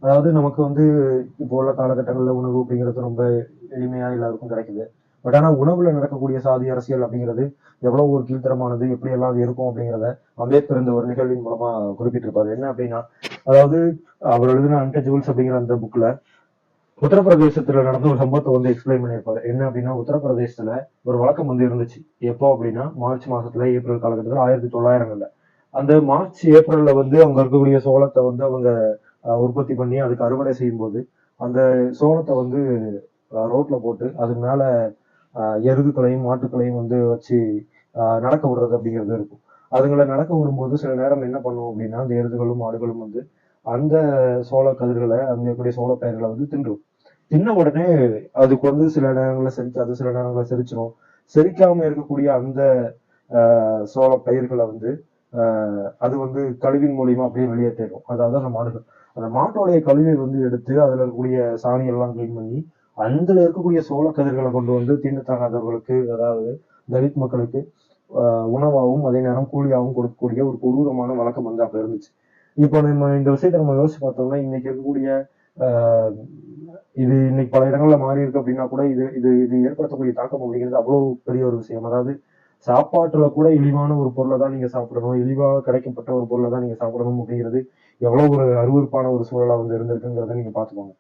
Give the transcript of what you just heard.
அதாவது நமக்கு வந்து இப்போ உள்ள காலகட்டங்களில் உணவு அப்படிங்கிறது ரொம்ப எளிமையா எல்லாருக்கும் கிடைக்குது. பட் ஆனா உணவுல நடக்கக்கூடிய சாதி அரசியல் அப்படிங்கிறது எவ்வளவு ஒரு கீழ்த்தரமானது, எப்படி எல்லாம் அது இருக்கும் அப்படிங்கிறத அம்பேத்கர் இந்த ஒரு நிகழ்வின் மூலமா குறிப்பிட்டிருப்பாரு. என்ன அப்படின்னா, அதாவது அவர் எழுதின அன்டச்சபிள்ஸ் அப்படிங்கிற அந்த புக்ல உத்தரப்பிரதேசத்துல நடந்த ஒரு சம்பவத்தை வந்து எக்ஸ்பிளைன் பண்ணியிருப்பாரு. என்ன அப்படின்னா, உத்தரப்பிரதேசத்துல ஒரு வழக்கம் வந்து இருந்துச்சு. எப்போ அப்படின்னா, மார்ச் மாசத்துல ஏப்ரல் காலகட்டத்தில் 1900. அந்த மார்ச் ஏப்ரல்ல வந்து அங்க இருக்கக்கூடிய சோளத்தை வந்து அவங்க உற்பத்தி பண்ணி அதுக்கு அறுவடை செய்யும் போது அந்த சோளத்தை வந்து ரோட்ல போட்டு அது மேல எருதுகளையும் மாட்டுக்களையும் வந்து வச்சு நடக்க விடுறது அப்படிங்கிறது இருக்கும். அதுங்களை நடக்க விடும்போது சில நேரம் என்ன பண்ணுவோம் அப்படின்னா, அந்த எருதுகளும் மாடுகளும் வந்து அந்த சோள கதிர்களை அங்க இருக்கக்கூடிய சோள பயிர்களை வந்து தின்றும். தின்ன உடனே அதுக்கு வந்து சில நேரங்களில் செரிக்காது, சில நேரங்களில் செரிச்சிரும். செரிக்காம இருக்கக்கூடிய அந்த சோள பயிர்களை வந்து அது வந்து கழிவின் மூலியமா அப்படியே வெளியேற்றிடும். அதாவது அந்த மாடுகள் அந்த மாட்டோடைய கழிவை வந்து எடுத்து அதுல இருக்கக்கூடிய சாணி எல்லாம் கிளீன் பண்ணி அதுல இருக்கக்கூடிய சோள கதிர்களை கொண்டு வந்து தீண்டத்தகாதவர்களுக்கு, அதாவது தலித் மக்களுக்கு உணவாகவும் அதே நேரம் கூலியாகவும் கொடுக்கக்கூடிய ஒரு கொடூரமான வழக்கம் வந்து அப்ப இருந்துச்சு. இப்போ நம்ம இந்த விஷயத்த நம்ம யோசிச்சு பார்த்தோம்னா இன்னைக்கு இருக்கக்கூடிய ஆஹ் இது இன்னைக்கு பல இடங்கள்ல மாறி இருக்கு அப்படின்னா கூட இது இது இது ஏற்படுத்தக்கூடிய தாக்கம் அப்படிங்கிறது அவ்வளவு பெரிய ஒரு விஷயம். அதாவது சாப்பாட்டுல கூட இழிவான ஒரு பொருளை தான் நீங்க சாப்பிடணும், இழிவாக கிடைக்கப்பட்ட ஒரு பொருளை தான் நீங்க சாப்பிடணும் அப்படிங்கிறது எவ்வளவு ஒரு அருவருப்பான ஒரு சூழலா வந்து இருந்திருக்குங்கிறத நீங்க பாத்துக்கோங்க.